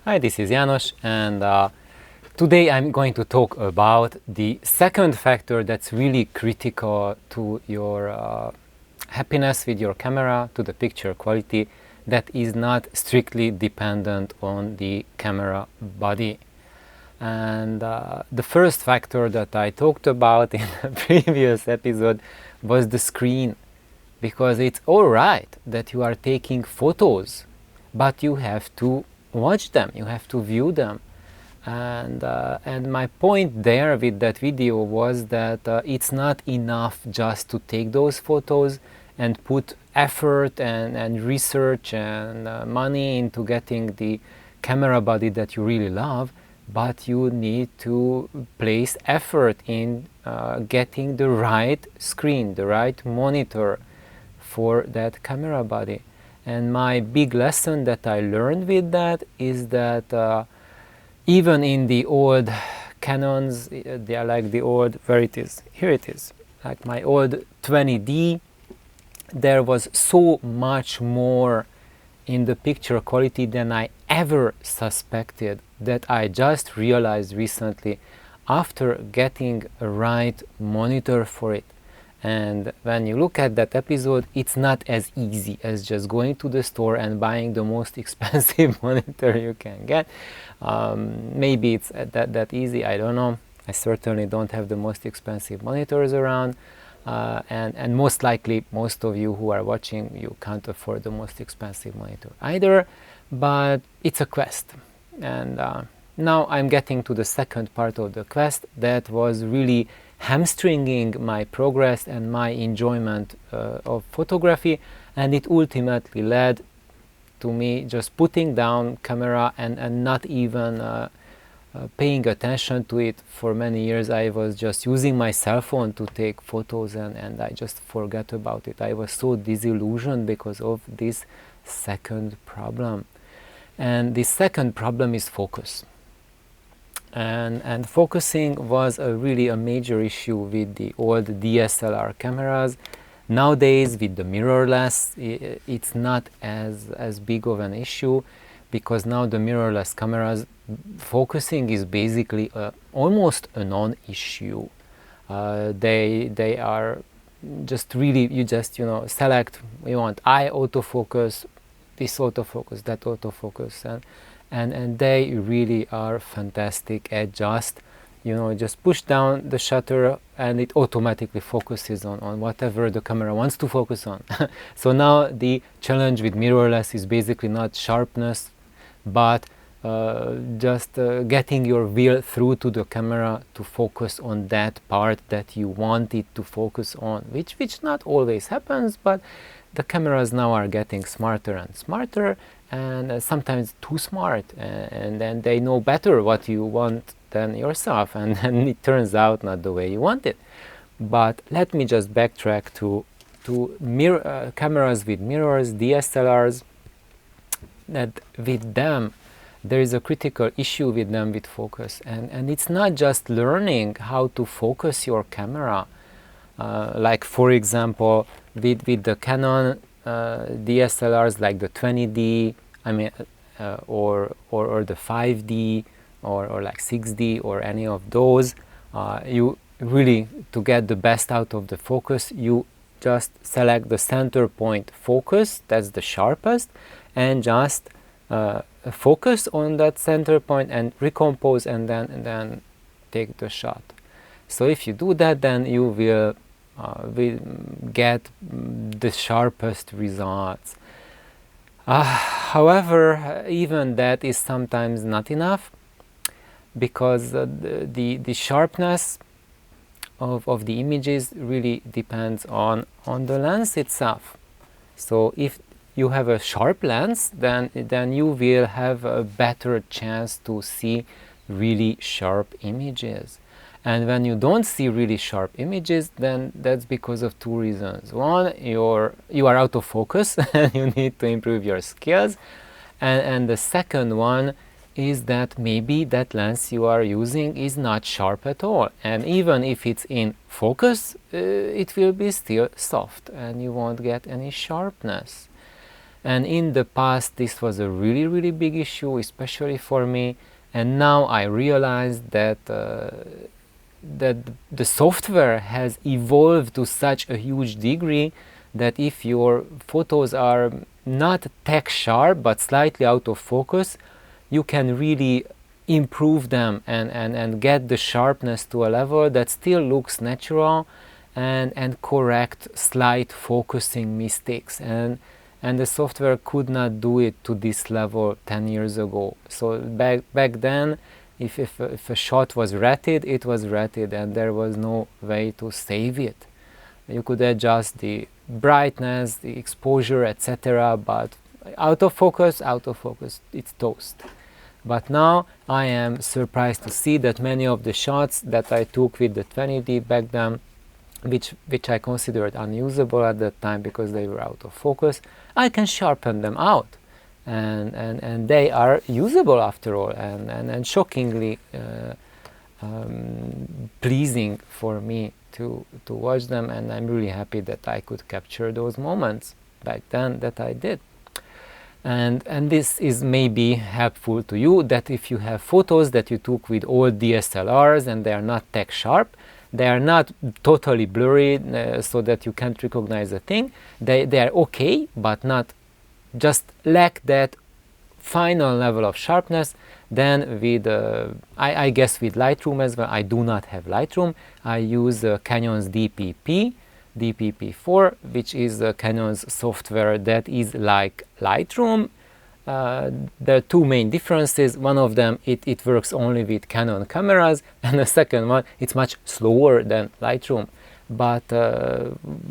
Hi, this is János, and today I'm going to talk about the second factor that's really critical to your happiness with your camera, to the picture quality, that is not strictly dependent on the camera body. And the first factor that I talked about in the previous episode was the screen, because it's all right that you are taking photos, but you have to watch them, you have to view them. And my point there with that video was that it's not enough just to take those photos and put effort and research and money into getting the camera body that you really love, but you need to place effort in getting the right screen, the right monitor for that camera body. And my big lesson that I learned with that is that even in the old Canons, they are like the old, where it is, here it is, like my old 20D, there was so much more in the picture quality than I ever suspected, that I just realized recently after getting a right monitor for it. And when you look at that episode, it's not as easy as just going to the store and buying the most expensive monitor you can get. Maybe it's that easy, I don't know. I certainly don't have the most expensive monitors around. And most likely, most of you who are watching, you can't afford the most expensive monitor either. But it's a quest. And now I'm getting to the second part of the quest that was really hamstringing my progress and my enjoyment of photography, and it ultimately led to me just putting down camera and not even paying attention to it for many years. I was just using my cell phone to take photos, and I just forgot about it. I was so disillusioned because of this second problem. And the second problem is focus. And focusing was really a major issue with the old DSLR cameras. Nowadays, with the mirrorless, it's not as big of an issue, because now the mirrorless cameras, focusing is basically almost a non-issue. They are just really, you just select, you want eye autofocus, this autofocus, that autofocus, and they really are fantastic at just push down the shutter and it automatically focuses on whatever the camera wants to focus on. So now the challenge with mirrorless is basically not sharpness, but just getting your wheel through to the camera to focus on that part that you want it to focus on, which not always happens, but the cameras now are getting smarter and smarter, and sometimes too smart, and then they know better what you want than yourself, and then it turns out not the way you want it. But let me just backtrack to cameras with mirrors, DSLRs, that with them there is a critical issue with them with focus, and it's not just learning how to focus your camera. Like for example, with the Canon DSLRs like the 20D, or the 5D, or like 6D, or any of those, you really, to get the best out of the focus, you just select the center point focus, that's the sharpest, and just focus on that center point and recompose, and then take the shot. So if you do that, then you will get the sharpest results. However, even that is sometimes not enough, because the sharpness of the images really depends on the lens itself. So if you have a sharp lens, then you will have a better chance to see really sharp images. And when you don't see really sharp images, then that's because of two reasons. One, you are out of focus and you need to improve your skills. And the second one is that maybe that lens you are using is not sharp at all. And even if it's in focus, it will be still soft and you won't get any sharpness. And in the past this was a really big issue, especially for me, and now I realize that that the software has evolved to such a huge degree that if your photos are not tech sharp but slightly out of focus, you can really improve them and get the sharpness to a level that still looks natural and correct slight focusing mistakes. And the software could not do it to this level 10 years ago. So back then, if a shot was rated, it was rated and there was no way to save it. You could adjust the brightness, the exposure, etc. But out of focus, it's toast. But now I am surprised to see that many of the shots that I took with the 20D back then, which I considered unusable at that time because they were out of focus, I can sharpen them out, and they are usable after all, and shockingly pleasing for me to watch them, and I'm really happy that I could capture those moments back then that I did. And this is maybe helpful to you, that if you have photos that you took with old DSLRs and they are not tech sharp, they are not totally blurry so that you can't recognize a thing, they are okay, but not just lack that final level of sharpness, then with I guess with Lightroom as well. I do not have Lightroom. I use Canon's DPP4, which is Canon's software that is like Lightroom. There are two main differences. One of them, it works only with Canon cameras, and the second one, it's much slower than Lightroom. But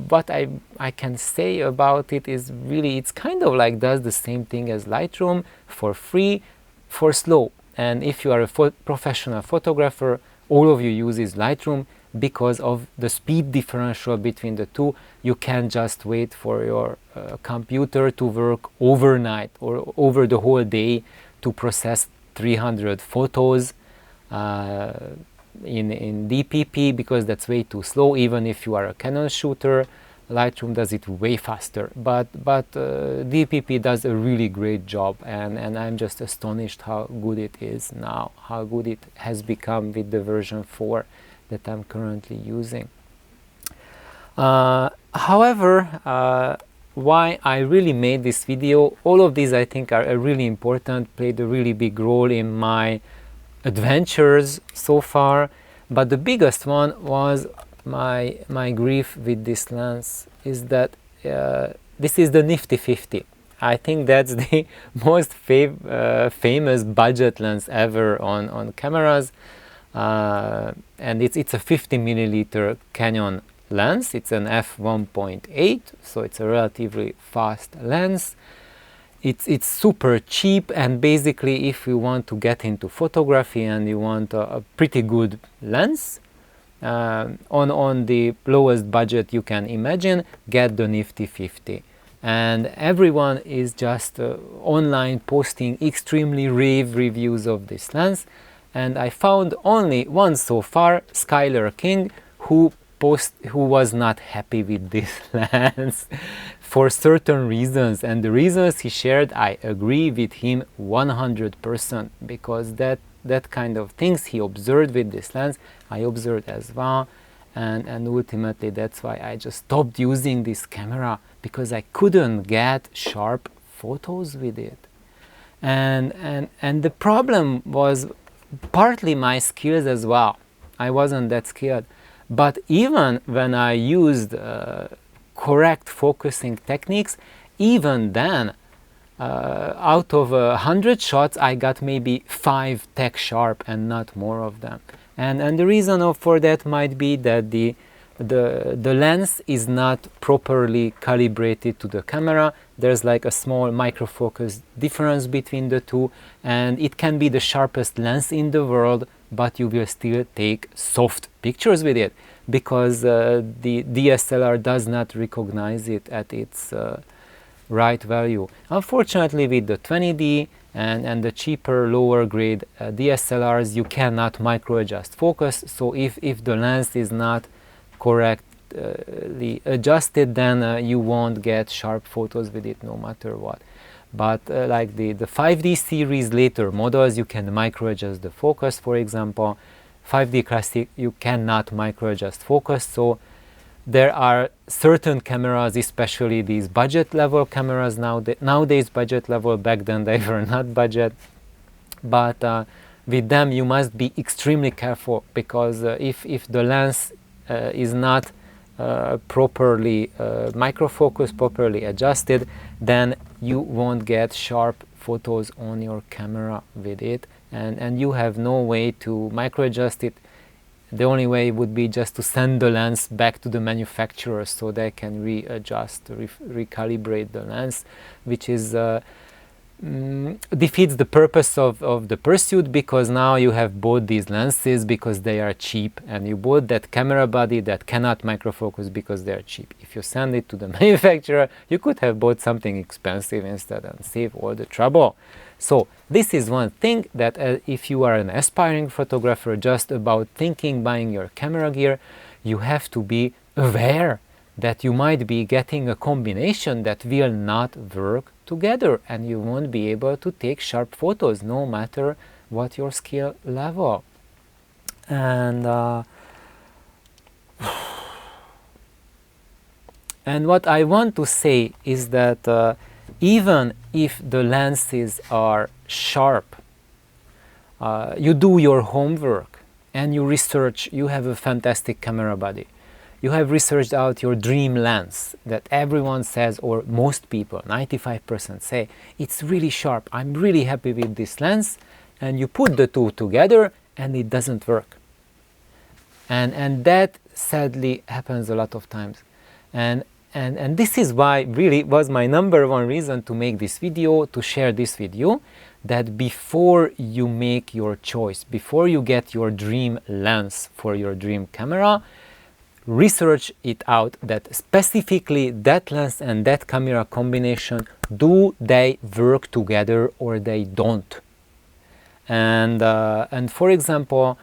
what I can say about it is really, it's kind of like does the same thing as Lightroom for free, for slow. And if you are a professional photographer, all of you uses Lightroom because of the speed differential between the two. You can't just wait for your computer to work overnight or over the whole day to process 300 photos in DPP, because that's way too slow. Even if you are a Canon shooter, Lightroom does it way faster, but DPP does a really great job, and I'm just astonished how good it is now, how good it has become with the version 4 that I'm currently using. However, why I really made this video, all of these I think are really important, played a really big role in my adventures so far, but the biggest one was my grief with this lens is that this is the Nifty 50. I think that's the most famous budget lens ever on cameras, and it's a 50 milliliter Canon lens. It's an f1.8, so it's a relatively fast lens. It's super cheap, and basically if you want to get into photography and you want a pretty good lens on the lowest budget you can imagine, get the Nifty 50. And everyone is just online posting extremely rave reviews of this lens, and I found only one so far, Skylar King, who was not happy with this lens for certain reasons, and the reasons he shared, I agree with him 100%, because that kind of things he observed with this lens, I observed as well, and ultimately that's why I just stopped using this camera, because I couldn't get sharp photos with it. And the problem was partly my skills as well. I wasn't that skilled. But even when I used correct focusing techniques, even then, out of 100 shots, I got maybe 5 tech sharp and not more of them. And the reason for that might be that the lens is not properly calibrated to the camera. There's like a small microfocus difference between the two, and it can be the sharpest lens in the world, but you will still take soft pictures with it, because the DSLR does not recognize it at its right value. Unfortunately, with the 20D and the cheaper lower grade DSLRs, you cannot micro adjust focus, so if the lens is not correct perfectly adjusted, then you won't get sharp photos with it no matter what. But like the 5D series later models, you can micro adjust the focus, for example. 5D Classic, you cannot micro adjust focus, so there are certain cameras, especially these budget level cameras nowadays budget level, back then they were not budget, but with them you must be extremely careful, because if the lens is not properly micro focus, properly adjusted, then you won't get sharp photos on your camera with it, and you have no way to micro adjust it. The only way would be just to send the lens back to the manufacturer so they can readjust, recalibrate the lens, which is defeats the purpose of the pursuit, because now you have bought these lenses because they are cheap, and you bought that camera body that cannot microfocus because they are cheap. If you send it to the manufacturer, you could have bought something expensive instead and save all the trouble. So this is one thing, that if you are an aspiring photographer just about thinking buying your camera gear, you have to be aware that you might be getting a combination that will not work together, and you won't be able to take sharp photos no matter what your skill level. And what I want to say is that even if the lenses are sharp, you do your homework and you research, you have a fantastic camera body, you have researched out your dream lens that everyone says, or most people, 95% say, it's really sharp, I'm really happy with this lens, and you put the two together and it doesn't work. And that sadly happens a lot of times. And this is why really was my number one reason to make this video, to share this video, that before you make your choice, before you get your dream lens for your dream camera, research it out, that specifically that lens and that camera combination, do they work together or they don't. And for example,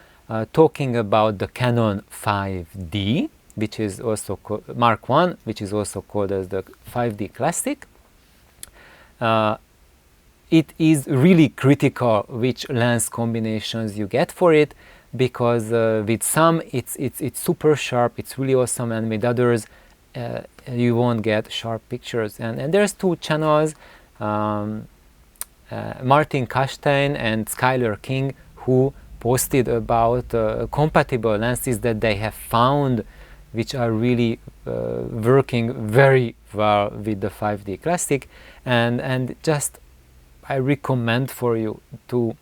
talking about the Canon 5D, which is also Mark I, which is also called as the 5D Classic, it is really critical which lens combinations you get for it, because with some it's super sharp, it's really awesome, and with others you won't get sharp pictures. And there's two channels, Martin Kastein and Skylar King, who posted about compatible lenses that they have found, which are really working very well with the 5D Classic, and just I recommend for you to,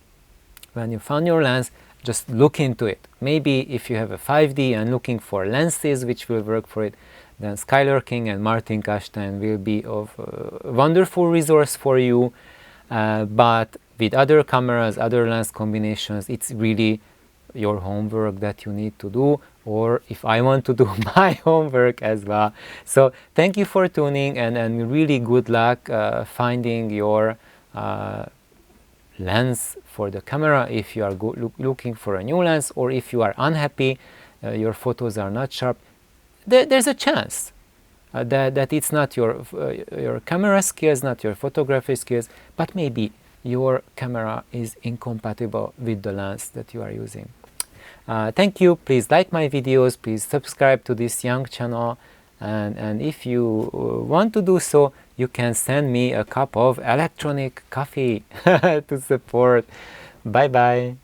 when you found your lens, just look into it. Maybe if you have a 5D and looking for lenses which will work for it, then Skylar King and Martin Kastein will be of wonderful resource for you. But with other cameras, other lens combinations, it's really your homework that you need to do, or if I want to do my homework as well. So thank you for tuning, and really good luck finding your lens for the camera if you are looking for a new lens, or if you are unhappy, your photos are not sharp. There's a chance that it's not your camera skills, not your photography skills, but maybe your camera is incompatible with the lens that you are using. Thank you. Please like my videos, please subscribe to this young channel, and if you want to do so, you can send me a cup of electronic coffee to support. Bye bye.